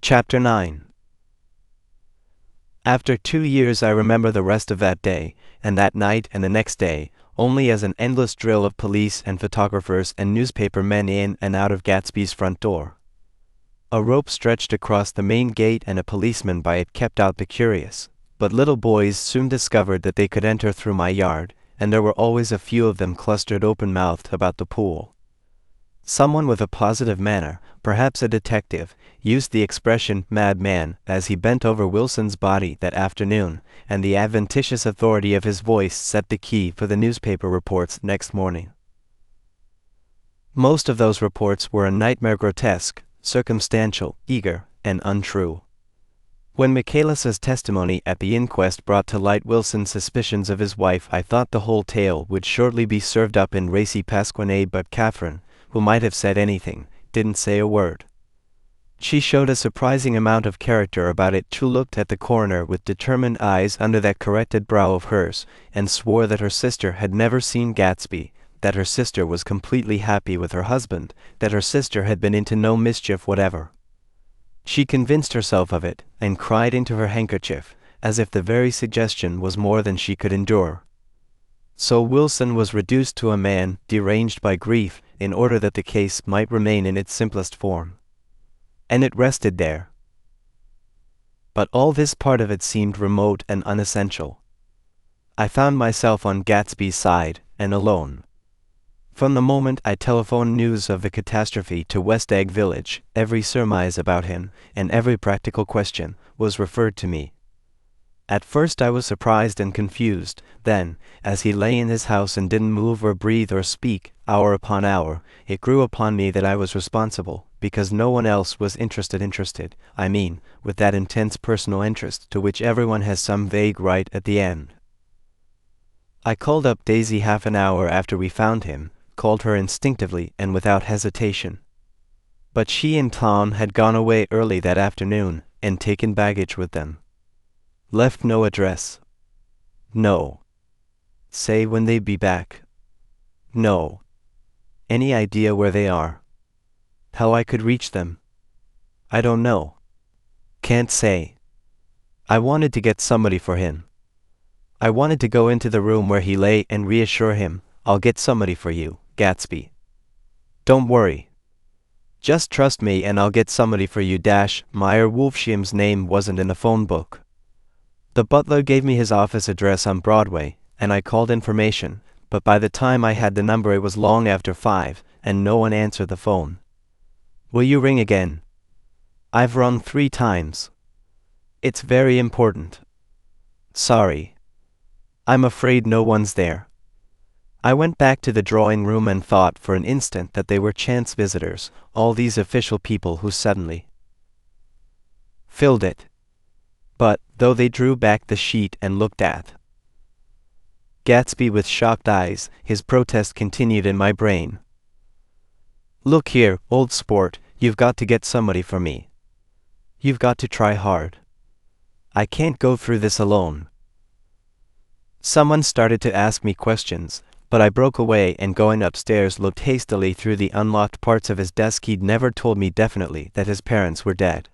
Chapter 9. After 2 years I remember the rest of that day, and that night and the next day, only as an endless drill of police and photographers and newspaper men in and out of Gatsby's front door. A rope stretched across the main gate and a policeman by it kept out the curious, but little boys soon discovered that they could enter through my yard, and there were always a few of them clustered open-mouthed about the pool. Someone with a positive manner, perhaps a detective, used the expression "madman" as he bent over Wilson's body that afternoon, and the adventitious authority of his voice set the key for the newspaper reports next morning. Most of those reports were a nightmare grotesque, circumstantial, eager, and untrue. When Michaelis's testimony at the inquest brought to light Wilson's suspicions of his wife, I thought the whole tale would shortly be served up in racy Pasquinade, but Catherine, who might have said anything, didn't say a word. She showed a surprising amount of character about it. She looked at the coroner with determined eyes under that corrected brow of hers, and swore that her sister had never seen Gatsby, that her sister was completely happy with her husband, that her sister had been into no mischief whatever. She convinced herself of it, and cried into her handkerchief, as if the very suggestion was more than she could endure. So Wilson was reduced to a man deranged by grief, in order that the case might remain in its simplest form. And it rested there. But all this part of it seemed remote and unessential. I found myself on Gatsby's side, and alone. From the moment I telephoned news of the catastrophe to West Egg Village, every surmise about him, and every practical question, was referred to me. At first I was surprised and confused, then, as he lay in his house and didn't move or breathe or speak, hour upon hour, it grew upon me that I was responsible, because no one else was interested, I mean, with that intense personal interest to which everyone has some vague right at the end. I called up Daisy half an hour after we found him, called her instinctively and without hesitation. But she and Tom had gone away early that afternoon, and taken baggage with them. Left no address. No. Say when they'd be back. No. Any idea where they are? How I could reach them? I don't know. Can't say. I wanted to get somebody for him. I wanted to go into the room where he lay and reassure him, "I'll get somebody for you, Gatsby. Don't worry. Just trust me and I'll get somebody for you." Meyer Wolfsheim's name wasn't in the phone book. The butler gave me his office address on Broadway, and I called information, but by the time I had the number it was long after 5, and no one answered the phone. "Will you ring again?" "I've rung 3 times. It's very important." "Sorry. I'm afraid no one's there." I went back to the drawing room and thought for an instant that they were chance visitors, all these official people who suddenly filled it. But, though they drew back the sheet and looked at Gatsby with shocked eyes, his protest continued in my brain. "Look here, old sport, you've got to get somebody for me. You've got to try hard. I can't go through this alone." Someone started to ask me questions, but I broke away and going upstairs looked hastily through the unlocked parts of his desk. He'd never told me definitely that his parents were dead.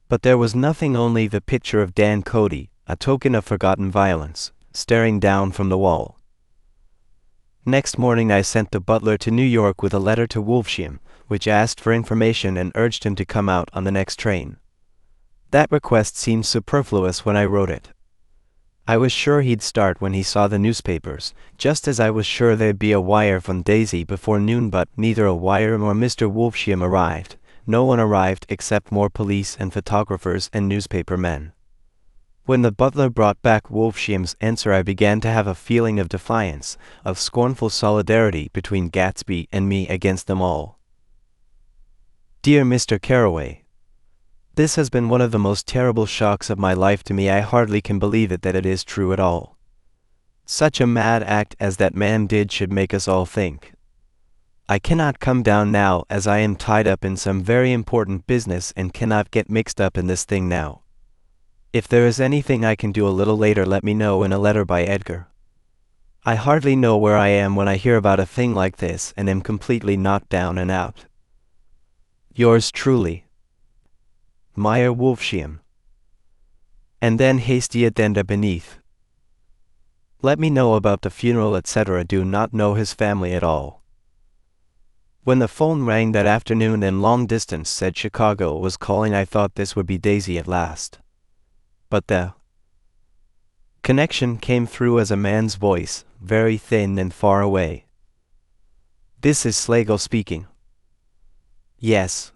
But there was nothing, only the picture of Dan Cody, a token of forgotten violence, staring down from the wall. Next morning I sent the butler to New York with a letter to Wolfsheim, which asked for information and urged him to come out on the next train. That request seemed superfluous when I wrote it. I was sure he'd start when he saw the newspapers, just as I was sure there'd be a wire from Daisy before noon, but neither a wire nor Mr. Wolfsheim arrived. No one arrived except more police and photographers and newspaper men. When the butler brought back Wolfsheim's answer I began to have a feeling of defiance, of scornful solidarity between Gatsby and me against them all. "Dear Mr. Carraway, this has been one of the most terrible shocks of my life to me. I hardly can believe it that it is true at all. Such a mad act as that man did should make us all think. I cannot come down now as I am tied up in some very important business and cannot get mixed up in this thing now. If there is anything I can do a little later let me know in a letter by Edgar. I hardly know where I am when I hear about a thing like this and am completely knocked down and out. Yours truly, Meyer Wolfschian. And then hasty addenda beneath. Let me know about the funeral, etc. Do not know his family at all. When the phone rang that afternoon and long distance said Chicago was calling, I thought this would be Daisy at last. But the connection came through as a man's voice, very thin and far away. This is Slagle speaking. Yes.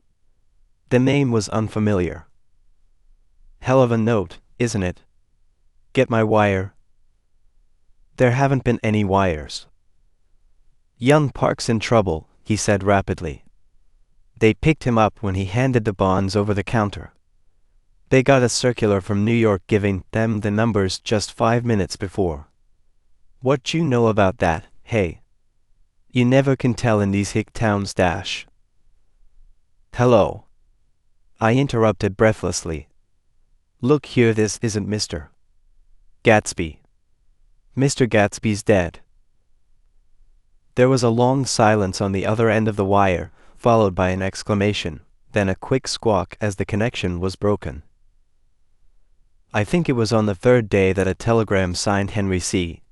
The name was unfamiliar. Hell of a note, isn't it? Get my wire? There haven't been any wires. Young Park's in trouble, he said rapidly. They picked him up when he handed the bonds over the counter. They got a circular from New York giving them the numbers just 5 minutes before. What you know about that, hey? You never can tell in these hick towns. Hello. I interrupted breathlessly. Look here, this isn't Mr. Gatsby. Mr. Gatsby's dead. There was a long silence on the other end of the wire, followed by an exclamation, then a quick squawk as the connection was broken. I think it was on the third day that a telegram signed Henry C.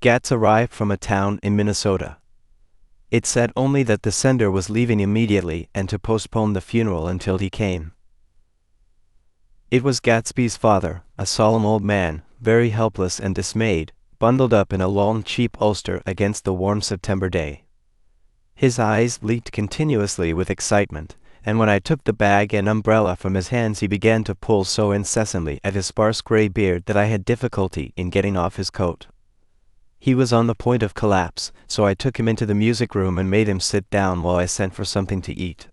Gats arrived from a town in Minnesota. It said only that the sender was leaving immediately and to postpone the funeral until he came. It was Gatsby's father, a solemn old man, very helpless and dismayed, bundled up in a long cheap ulster against the warm September day. His eyes leaked continuously with excitement, and when I took the bag and umbrella from his hands he began to pull so incessantly at his sparse gray beard that I had difficulty in getting off his coat. He was on the point of collapse, so I took him into the music room and made him sit down while I sent for something to eat.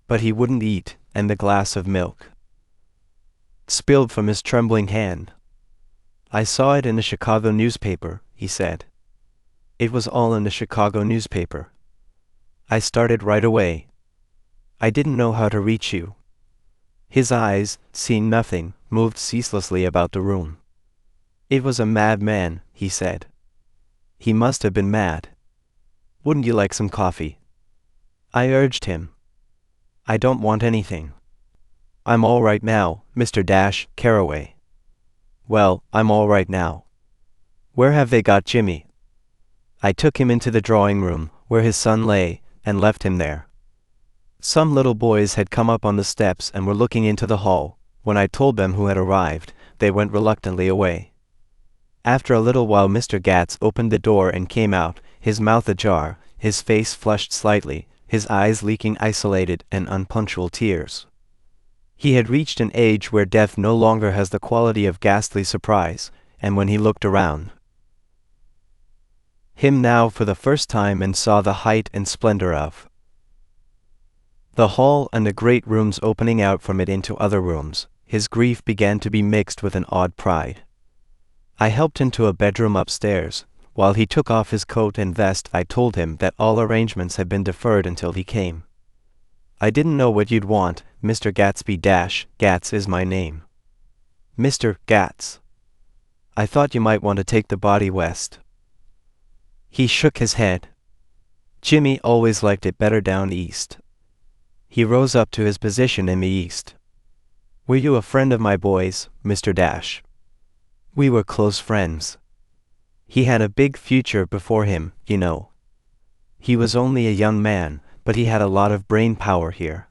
But he wouldn't eat, and the glass of milk spilled from his trembling hand. I saw it in the Chicago newspaper, he said. It was all in the Chicago newspaper. I started right away. I didn't know how to reach you. His eyes, seeing nothing, moved ceaselessly about the room. It was a madman, he said. He must have been mad. Wouldn't you like some coffee? I urged him. I don't want anything. I'm all right now, Mr. Caraway. Well, I'm all right now. Where have they got Jimmy? I took him into the drawing room, where his son lay, and left him there. Some little boys had come up on the steps and were looking into the hall. When I told them who had arrived, they went reluctantly away. After a little while Mr. Gats opened the door and came out, his mouth ajar, his face flushed slightly, his eyes leaking isolated and unpunctual tears. He had reached an age where death no longer has the quality of ghastly surprise, and when he looked around him now for the first time and saw the height and splendor of the hall and the great rooms opening out from it into other rooms, his grief began to be mixed with an odd pride. I helped him to a bedroom upstairs. While he took off his coat and vest, I told him that all arrangements had been deferred until he came. I didn't know what you'd want, Mr. Gatsby. Gats is my name. Mr. Gats. I thought you might want to take the body west. He shook his head. Jimmy always liked it better down east. He rose up to his position in the east. Were you a friend of my boy's, Mr. We were close friends. He had a big future before him, you know. He was only a young man, but he had a lot of brain power here.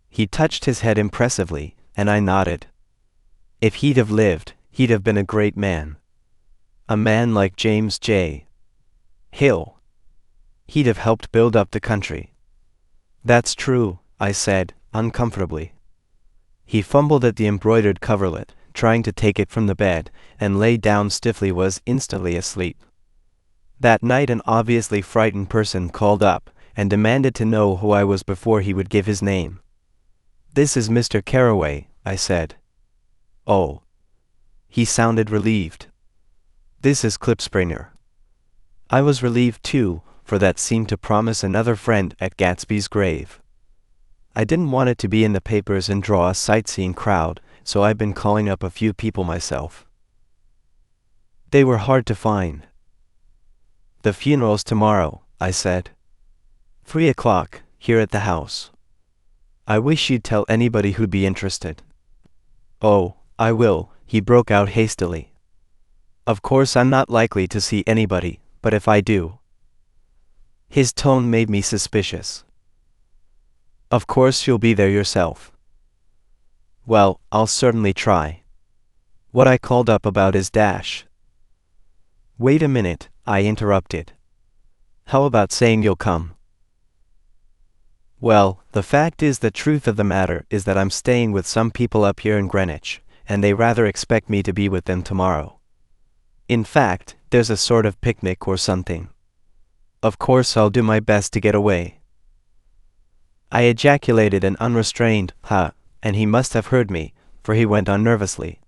He touched his head impressively, and I nodded. If he'd have lived, he'd have been a great man. A man like James J. Hill. He'd have helped build up the country. That's true, I said, uncomfortably. He fumbled at the embroidered coverlet, trying to take it from the bed, and lay down stiffly, was instantly asleep. That night an obviously frightened person called up, and demanded to know who I was before he would give his name. This is Mr. Caraway, I said. Oh. He sounded relieved. This is Klipspringer. I was relieved too, for that seemed to promise another friend at Gatsby's grave. I didn't want it to be in the papers and draw a sightseeing crowd, so I've been calling up a few people myself. They were hard to find. The funeral's tomorrow, I said. 3 o'clock, here at the house. I wish you'd tell anybody who'd be interested. Oh, I will, he broke out hastily. Of course I'm not likely to see anybody, but if I do. His tone made me suspicious. Of course you'll be there yourself. Well, I'll certainly try. What I called up about is dash. Wait a minute, I interrupted. How about saying you'll come? Well, the fact is the truth of the matter is that I'm staying with some people up here in Greenwich, and they rather expect me to be with them tomorrow. In fact, there's a sort of picnic or something. Of course I'll do my best to get away. I ejaculated an unrestrained, "Ha," and he must have heard me, for he went on nervously.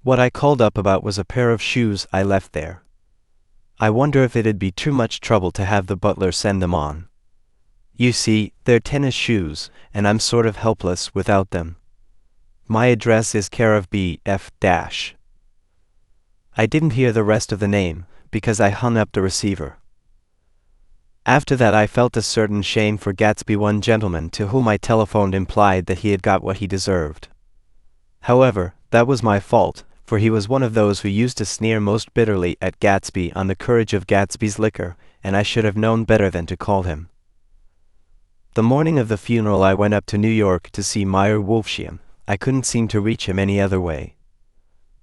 What I called up about was a pair of shoes I left there. I wonder if it'd be too much trouble to have the butler send them on. You see, they're tennis shoes, and I'm sort of helpless without them. My address is care of B.F. I didn't hear the rest of the name, because I hung up the receiver. After that I felt a certain shame for Gatsby. One gentleman to whom I telephoned implied that he had got what he deserved. However, that was my fault, for he was one of those who used to sneer most bitterly at Gatsby on the courage of Gatsby's liquor, and I should have known better than to call him. The morning of the funeral I went up to New York to see Meyer Wolfsheim. I couldn't seem to reach him any other way.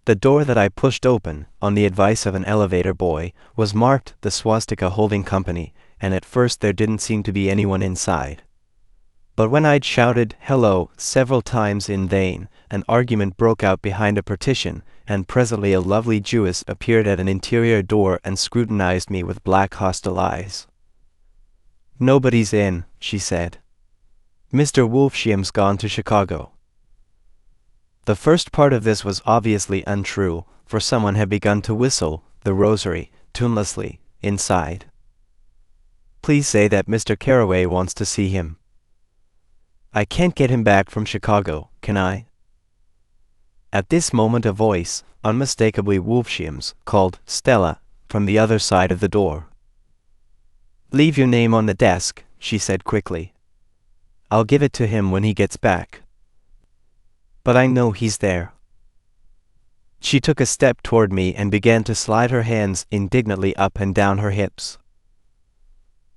The door that I pushed open, on the advice of an elevator boy, was marked the Swastika Holding Company, and at first there didn't seem to be anyone inside. But when I'd shouted "hello" several times in vain, an argument broke out behind a partition, and presently a lovely Jewess appeared at an interior door and scrutinized me with black hostile eyes. "Nobody's in," she said. "Mr. Wolfsheim's gone to Chicago." The first part of this was obviously untrue, for someone had begun to whistle The Rosary, tunelessly, inside. "Please say that Mr. Carraway wants to see him." "I can't get him back from Chicago, can I?" At this moment a voice, unmistakably Wolfsheim's, called "Stella," from the other side of the door. "Leave your name on the desk," she said quickly. "I'll give it to him when he gets back." "But I know he's there." She took a step toward me and began to slide her hands indignantly up and down her hips.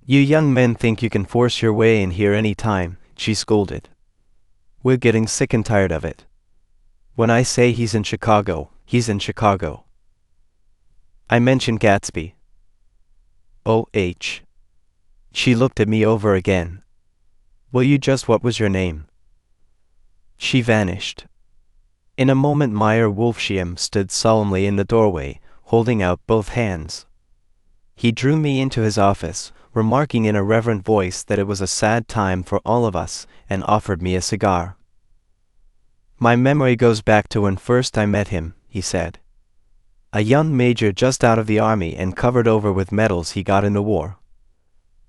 "You young men think you can force your way in here any time," she scolded. "We're getting sick and tired of it. When I say he's in Chicago, he's in Chicago." I mentioned Gatsby. "Oh." She looked at me over again. "Will you just what was your name?" She vanished. In a moment Meyer Wolfsheim stood solemnly in the doorway, holding out both hands. He drew me into his office, remarking in a reverent voice that it was a sad time for all of us, and offered me a cigar. "My memory goes back to when first I met him," he said. "A young major just out of the army and covered over with medals he got in the war.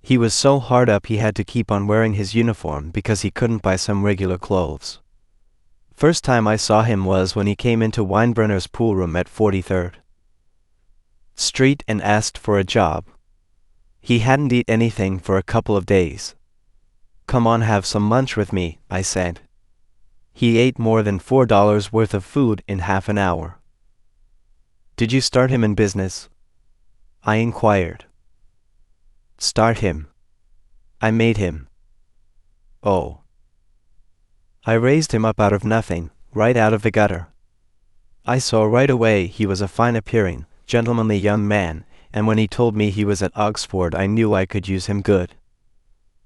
He was so hard up he had to keep on wearing his uniform because he couldn't buy some regular clothes. First time I saw him was when he came into Weinbrenner's pool room at 43rd Street and asked for a job. He hadn't eaten anything for a couple of days. 'Come on, have some lunch with me,' I said. He ate more than $4 worth of food in half an hour." "Did you start him in business?" I inquired. "Start him? I made him." "Oh." "I raised him up out of nothing, right out of the gutter. I saw right away he was a fine appearing, gentlemanly young man, and when he told me he was at Oxford I knew I could use him good.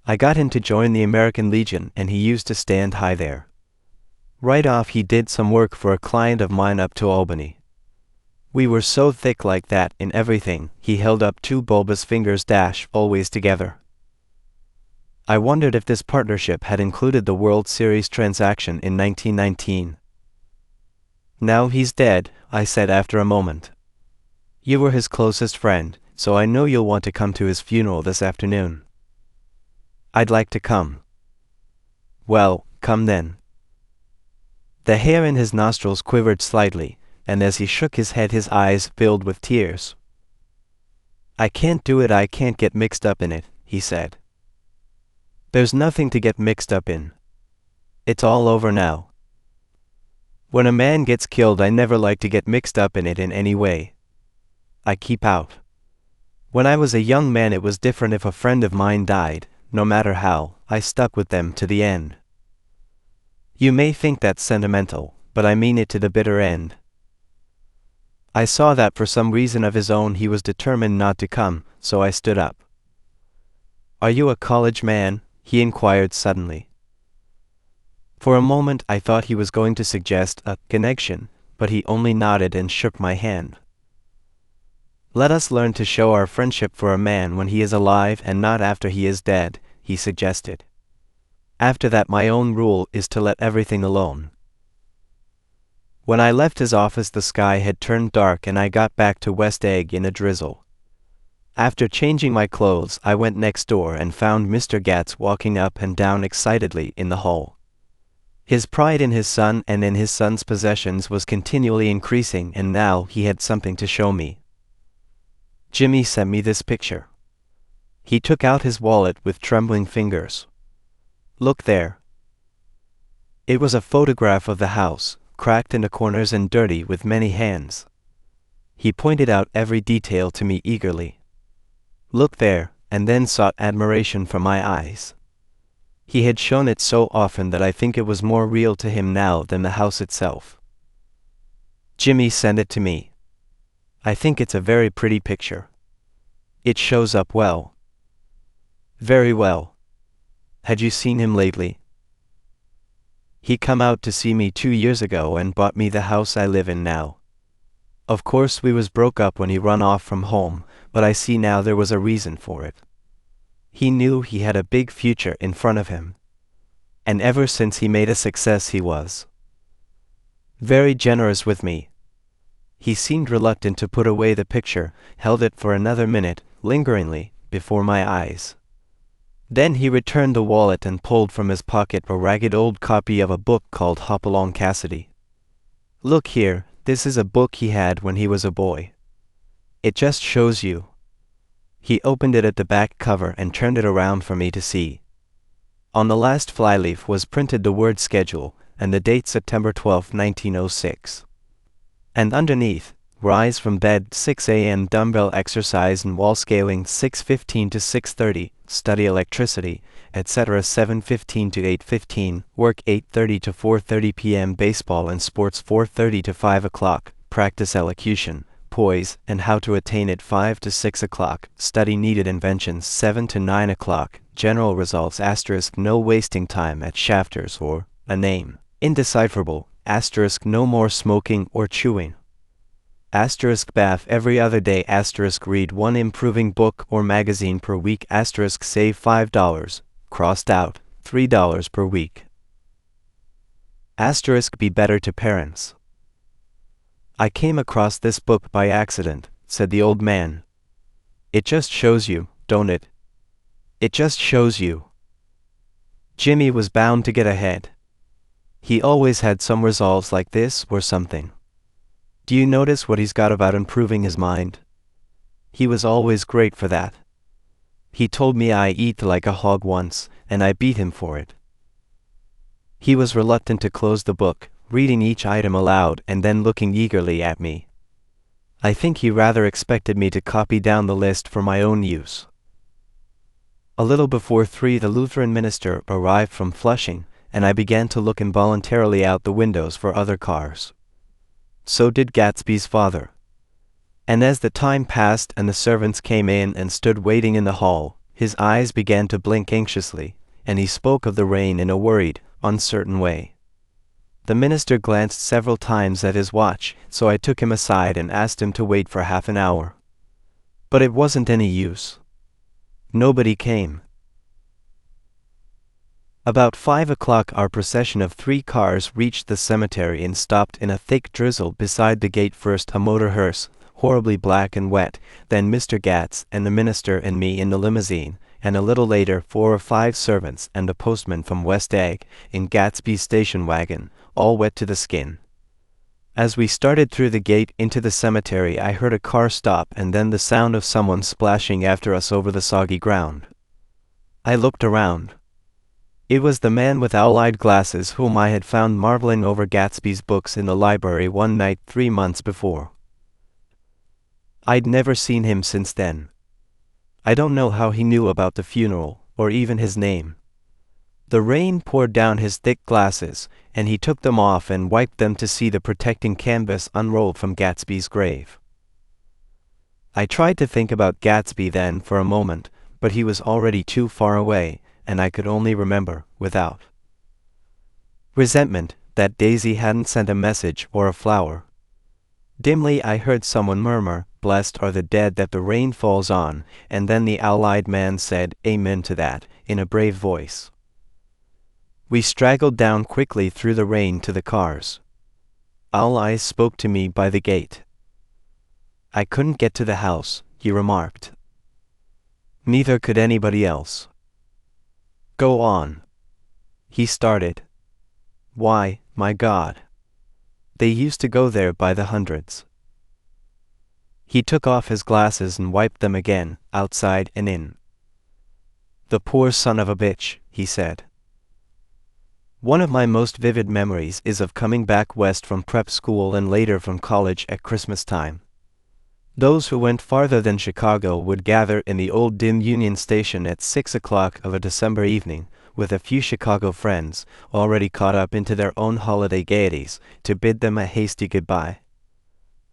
I got him to join the American Legion and he used to stand high there. Right off he did some work for a client of mine up to Albany. We were so thick like that in everything, he held up two bulbous fingers always together. I wondered if this partnership had included the World Series transaction in 1919. "Now he's dead," I said after a moment. "You were his closest friend, so I know you'll want to come to his funeral this afternoon." "I'd like to come." "Well, come then." The hair in his nostrils quivered slightly, and as he shook his head his eyes filled with tears. "I can't do it, I can't get mixed up in it," he said. There's nothing to get mixed up in. It's all over now. When a man gets killed, I never like to get mixed up in it in any way. I keep out. When I was a young man it was different. If a friend of mine died, no matter how, I stuck with them to the end. You may think that's sentimental, but I mean it to the bitter end. I saw that for some reason of his own he was determined not to come, so I stood up. "Are you a college man?" he inquired suddenly. For a moment I thought he was going to suggest a connection, but he only nodded and shook my hand. "Let us learn to show our friendship for a man when he is alive and not after he is dead," he suggested. "After that my own rule is to let everything alone." When I left his office the sky had turned dark and I got back to West Egg in a drizzle. After changing my clothes I went next door and found Mr. Gats walking up and down excitedly in the hall. His pride in his son and in his son's possessions was continually increasing, and now he had something to show me. "Jimmy sent me this picture." He took out his wallet with trembling fingers. "Look there." It was a photograph of the house, cracked into corners and dirty with many hands. He pointed out every detail to me eagerly. "Look there," and then sought admiration from my eyes. He had shown it so often that I think it was more real to him now than the house itself. "Jimmy sent it to me. I think it's a very pretty picture. It shows up well." "Very well. Had you seen him lately?" "He come out to see me 2 years ago and bought me the house I live in now. Of course we was broke up when he run off from home, but I see now there was a reason for it. He knew he had a big future in front of him. And ever since he made a success he was very generous with me." He seemed reluctant to put away the picture, held it for another minute, lingeringly, before my eyes. Then he returned the wallet and pulled from his pocket a ragged old copy of a book called Hopalong Cassidy. "Look here, this is a book he had when he was a boy. It just shows you." He opened it at the back cover and turned it around for me to see. On the last flyleaf was printed the word schedule, and the date September 12, 1906. And underneath, rise from bed 6 a.m. dumbbell exercise and wall scaling 6:15 to 6:30, study electricity, etc. 7:15 to 8:15, work 8:30 to 4:30 p.m. baseball and sports 4:30 to 5 o'clock, practice elocution, poise, and how to attain it 5 to 6 o'clock, study needed inventions 7 to 9 o'clock, general results * no wasting time at Shafters or a name indecipherable * no more smoking or chewing. * bath every other day * read one improving book or magazine per week * save $5, crossed out, $3 per week. * be better to parents. "I came across this book by accident," said the old man. "It just shows you, don't it? It just shows you." Jimmy was bound to get ahead. He always had some resolves like this or something. Do you notice what he's got about improving his mind? He was always great for that. He told me I eat like a hog once, and I beat him for it. He was reluctant to close the book, reading each item aloud and then looking eagerly at me. I think he rather expected me to copy down the list for my own use. A little before 3 the Lutheran minister arrived from Flushing, and I began to look involuntarily out the windows for other cars. So did Gatsby's father. And as the time passed and the servants came in and stood waiting in the hall, his eyes began to blink anxiously, and he spoke of the rain in a worried, uncertain way. The minister glanced several times at his watch, so I took him aside and asked him to wait for half an hour. But it wasn't any use. Nobody came. About 5 o'clock our procession of 3 cars reached the cemetery and stopped in a thick drizzle beside the gate. First a motor hearse, horribly black and wet, then Mr. Gats and the minister and me in the limousine, and a little later 4 or 5 servants and a postman from West Egg, in Gatsby's station wagon, all wet to the skin. As we started through the gate into the cemetery I heard a car stop and then the sound of someone splashing after us over the soggy ground. I looked around. It was the man with owl-eyed glasses whom I had found marveling over Gatsby's books in the library one night 3 months before. I'd never seen him since then. I don't know how he knew about the funeral, or even his name. The rain poured down his thick glasses, and he took them off and wiped them to see the protecting canvas unrolled from Gatsby's grave. I tried to think about Gatsby then for a moment, but he was already too far away, and I could only remember, without resentment, that Daisy hadn't sent a message or a flower. Dimly I heard someone murmur, "Blessed are the dead that the rain falls on," and then the owl-eyed man said, "Amen to that," in a brave voice. We straggled down quickly through the rain to the cars. Owl Eyes spoke to me by the gate. "I couldn't get to the house," he remarked. "Neither could anybody else." "Go on," he started. "Why, my God. They used to go there by the hundreds." He took off his glasses and wiped them again, outside and in. "The poor son of a bitch," he said. One of my most vivid memories is of coming back west from prep school and later from college at Christmas time. Those who went farther than Chicago would gather in the old dim Union Station at 6 o'clock of a December evening, with a few Chicago friends, already caught up into their own holiday gaieties, to bid them a hasty goodbye.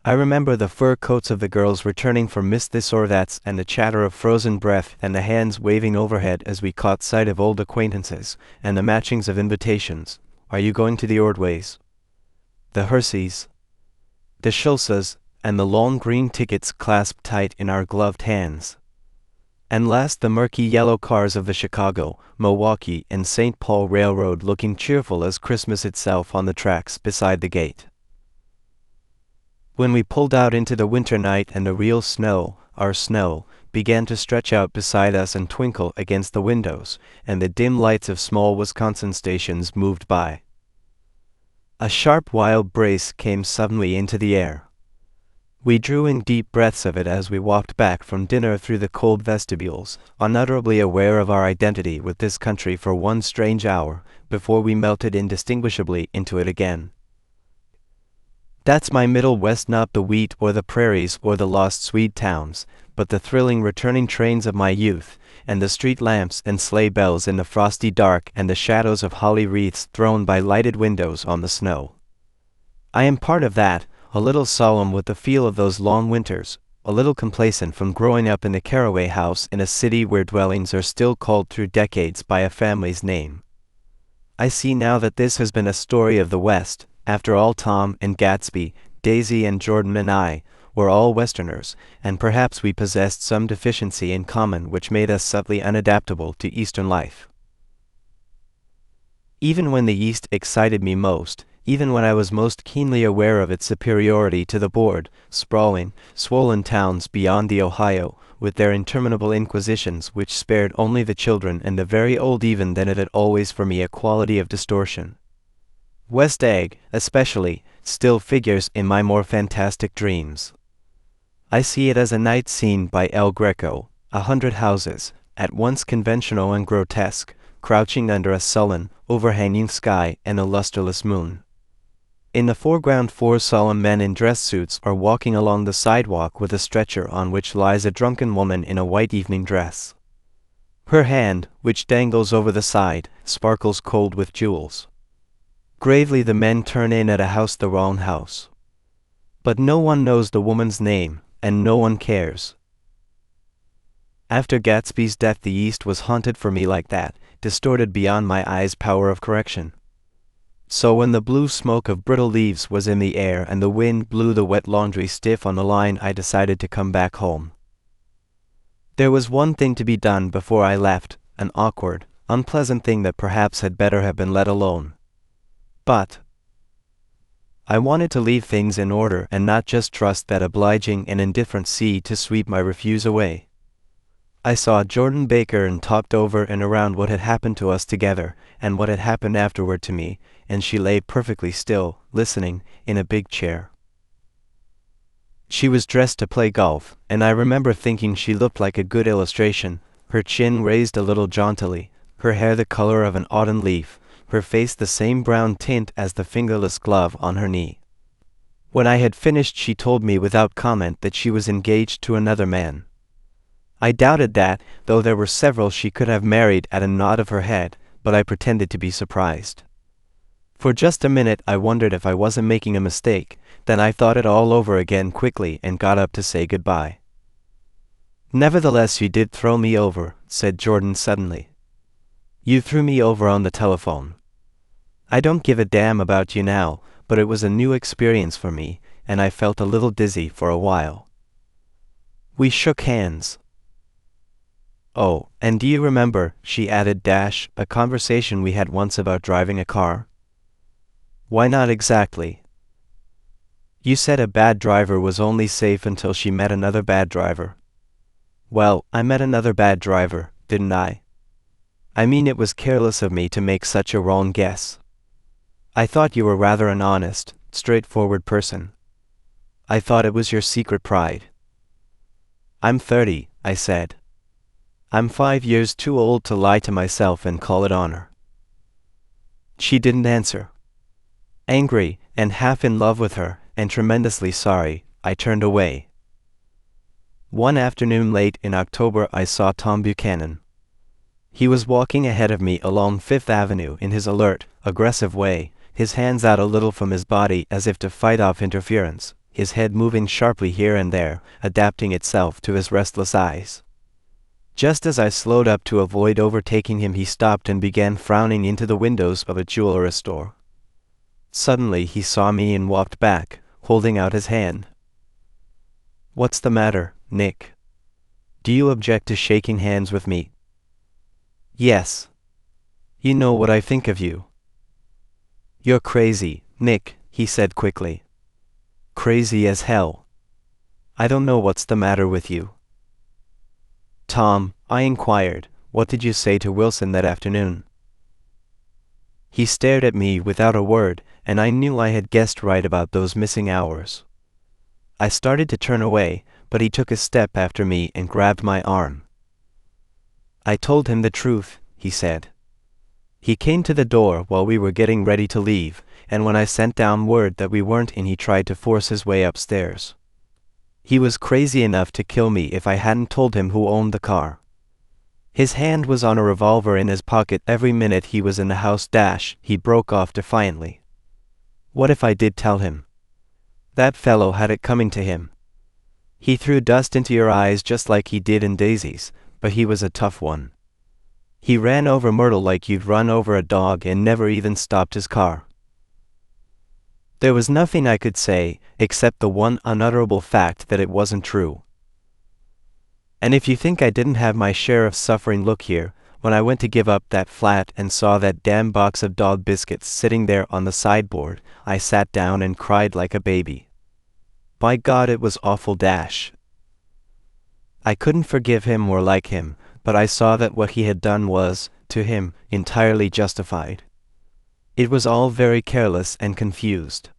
I remember the fur coats of the girls returning from Miss This or That's, and the chatter of frozen breath and the hands waving overhead as we caught sight of old acquaintances, and the matchings of invitations. "Are you going to the Ordways?" The Herseys, the Schulzes, and the long green tickets clasped tight in our gloved hands. And last the murky yellow cars of the Chicago, Milwaukee, and St. Paul Railroad looking cheerful as Christmas itself on the tracks beside the gate. When we pulled out into the winter night and the real snow, our snow, began to stretch out beside us and twinkle against the windows, and the dim lights of small Wisconsin stations moved by, a sharp wild brace came suddenly into the air. We drew in deep breaths of it as we walked back from dinner through the cold vestibules, unutterably aware of our identity with this country for one strange hour, before we melted indistinguishably into it again. That's my Middle West, not the wheat or the prairies or the lost Swede towns, but the thrilling returning trains of my youth, and the street lamps and sleigh bells in the frosty dark and the shadows of holly wreaths thrown by lighted windows on the snow. I am part of that, a little solemn with the feel of those long winters, a little complacent from growing up in the Caraway house in a city where dwellings are still called through decades by a family's name. I see now that this has been a story of the West. After all, Tom and Gatsby, Daisy and Jordan and I, were all Westerners, and perhaps we possessed some deficiency in common which made us subtly unadaptable to Eastern life. Even when the East excited me most, even when I was most keenly aware of its superiority to the bored, sprawling, swollen towns beyond the Ohio, with their interminable inquisitions which spared only the children and the very old, even then it had always for me a quality of distortion. West Egg, especially, still figures in my more fantastic dreams. I see it as a night scene by El Greco, 100 houses, at once conventional and grotesque, crouching under a sullen, overhanging sky and a lusterless moon. In the foreground 4 solemn men in dress suits are walking along the sidewalk with a stretcher on which lies a drunken woman in a white evening dress. Her hand, which dangles over the side, sparkles cold with jewels. Gravely the men turn in at a house, the wrong house. But no one knows the woman's name, and no one cares. After Gatsby's death the East was haunted for me like that, distorted beyond my eyes' power of correction. So when the blue smoke of brittle leaves was in the air and the wind blew the wet laundry stiff on the line, I decided to come back home. There was one thing to be done before I left, an awkward, unpleasant thing that perhaps had better have been let alone. But I wanted to leave things in order and not just trust that obliging and indifferent sea to sweep my refuse away. I saw Jordan Baker and talked over and around what had happened to us together, and what had happened afterward to me, and she lay perfectly still, listening, in a big chair. She was dressed to play golf, and I remember thinking she looked like a good illustration, her chin raised a little jauntily, her hair the color of an autumn leaf, her face the same brown tint as the fingerless glove on her knee. When I had finished, she told me without comment that she was engaged to another man. I doubted that, though there were several she could have married at a nod of her head, but I pretended to be surprised. For just a minute I wondered if I wasn't making a mistake, then I thought it all over again quickly and got up to say goodbye. "Nevertheless, you did throw me over," said Jordan suddenly. "You threw me over on the telephone. I don't give a damn about you now, but it was a new experience for me, and I felt a little dizzy for a while." We shook hands. "Oh, and do you remember," she added, "a conversation we had once about driving a car?" "Why not exactly?" "You said a bad driver was only safe until she met another bad driver." "Well, I met another bad driver, didn't I? I mean, it was careless of me to make such a wrong guess. I thought you were rather an honest, straightforward person. I thought it was your secret pride." "I'm 30, I said. "I'm 5 years too old to lie to myself and call it honor." She didn't answer. Angry, and half in love with her, and tremendously sorry, I turned away. One afternoon late in October I saw Tom Buchanan. He was walking ahead of me along Fifth Avenue in his alert, aggressive way, his hands out a little from his body as if to fight off interference, his head moving sharply here and there, adapting itself to his restless eyes. Just as I slowed up to avoid overtaking him, he stopped and began frowning into the windows of a jeweler's store. Suddenly he saw me and walked back, holding out his hand. "What's the matter, Nick? Do you object to shaking hands with me?" "Yes. You know what I think of you." "You're crazy, Nick," he said quickly. "Crazy as hell. I don't know what's the matter with you." "Tom," I inquired, "what did you say to Wilson that afternoon?" He stared at me without a word, and I knew I had guessed right about those missing hours. I started to turn away, but he took a step after me and grabbed my arm. "I told him the truth," he said. "He came to the door while we were getting ready to leave, and when I sent down word that we weren't in, he tried to force his way upstairs. He was crazy enough to kill me if I hadn't told him who owned the car. His hand was on a revolver in his pocket every minute he was in the house. He broke off defiantly. What if I did tell him? That fellow had it coming to him. He threw dust into your eyes just like he did in Daisy's, but he was a tough one. He ran over Myrtle like you'd run over a dog and never even stopped his car." There was nothing I could say, except the one unutterable fact that it wasn't true. And if you think I didn't have my share of suffering, look here. When I went to give up that flat and saw that damn box of dog biscuits sitting there on the sideboard, I sat down and cried like a baby. By God, it was awful. I couldn't forgive him or like him, but I saw that what he had done was, to him, entirely justified. It was all very careless and confused.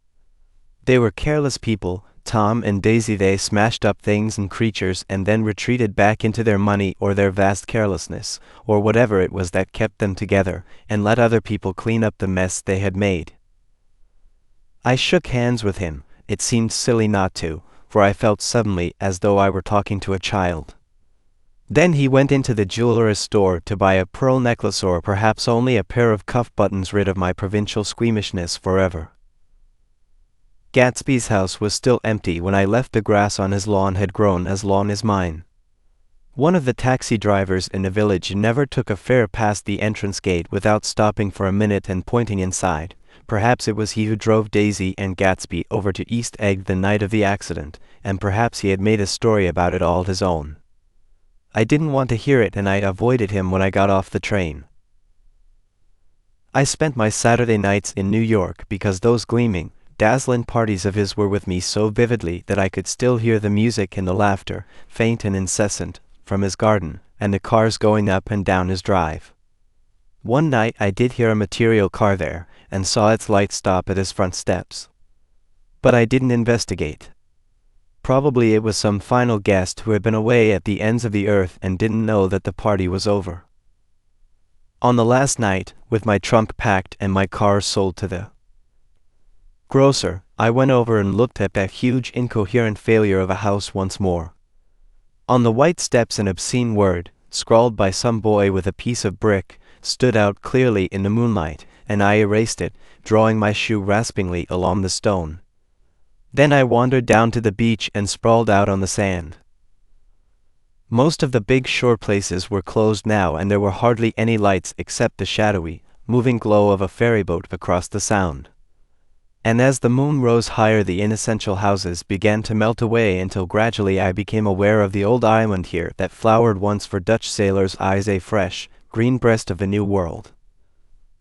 They were careless people, Tom and Daisy. They smashed up things and creatures and then retreated back into their money or their vast carelessness, or whatever it was that kept them together, and let other people clean up the mess they had made. I shook hands with him. It seemed silly not to, for I felt suddenly as though I were talking to a child. Then he went into the jeweler's store to buy a pearl necklace or perhaps only a pair of cuff buttons, rid of my provincial squeamishness forever. Gatsby's house was still empty when I left. The grass on his lawn had grown as long as mine. One of the taxi drivers in the village never took a fare past the entrance gate without stopping for a minute and pointing inside. Perhaps it was he who drove Daisy and Gatsby over to East Egg the night of the accident, and perhaps he had made a story about it all his own. I didn't want to hear it, and I avoided him when I got off the train. I spent my Saturday nights in New York because those gleaming, dazzling parties of his were with me so vividly that I could still hear the music and the laughter, faint and incessant, from his garden, and the cars going up and down his drive. One night I did hear a material car there, and saw its light stop at his front steps. But I didn't investigate. Probably it was some final guest who had been away at the ends of the earth and didn't know that the party was over. On the last night, with my trunk packed and my car sold to the grocer, I went over and looked at that huge incoherent failure of a house once more. On the white steps an obscene word, scrawled by some boy with a piece of brick, stood out clearly in the moonlight, and I erased it, drawing my shoe raspingly along the stone. Then I wandered down to the beach and sprawled out on the sand. Most of the big shore places were closed now, and there were hardly any lights except the shadowy, moving glow of a ferryboat across the sound. And as the moon rose higher, the inessential houses began to melt away until gradually I became aware of the old island here that flowered once for Dutch sailors' eyes, a fresh, green breast of the new world.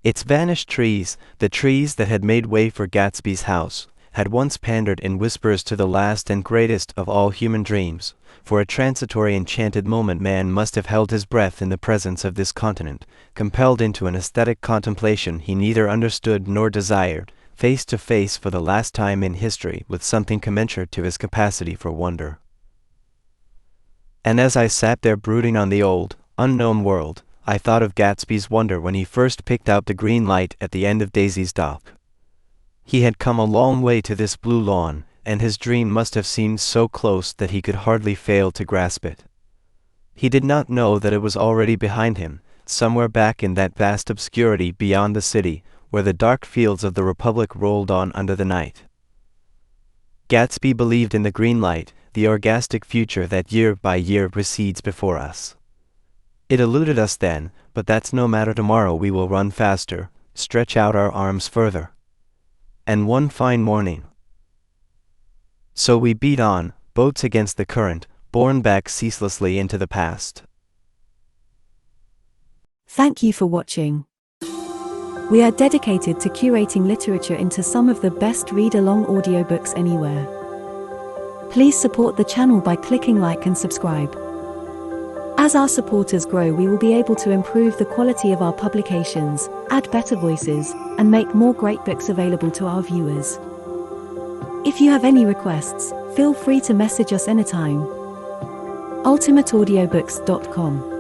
Its vanished trees, the trees that had made way for Gatsby's house, had once pandered in whispers to the last and greatest of all human dreams. For a transitory enchanted moment man must have held his breath in the presence of this continent, compelled into an aesthetic contemplation he neither understood nor desired, face to face for the last time in history with something commensurate to his capacity for wonder. And as I sat there brooding on the old, unknown world, I thought of Gatsby's wonder when he first picked out the green light at the end of Daisy's dock. He had come a long way to this blue lawn, and his dream must have seemed so close that he could hardly fail to grasp it. He did not know that it was already behind him, somewhere back in that vast obscurity beyond the city, where the dark fields of the Republic rolled on under the night. Gatsby believed in the green light, the orgastic future that year by year recedes before us. It eluded us then, but that's no matter. Tomorrow we will run faster, stretch out our arms further. And one fine morning. So we beat on, boats against the current, borne back ceaselessly into the past. Thank you for watching. We are dedicated to curating literature into some of the best read-along audiobooks anywhere. Please support the channel by clicking like and subscribe. As our supporters grow, we will be able to improve the quality of our publications, add better voices, and make more great books available to our viewers. If you have any requests, feel free to message us anytime. ultimateaudiobooks.com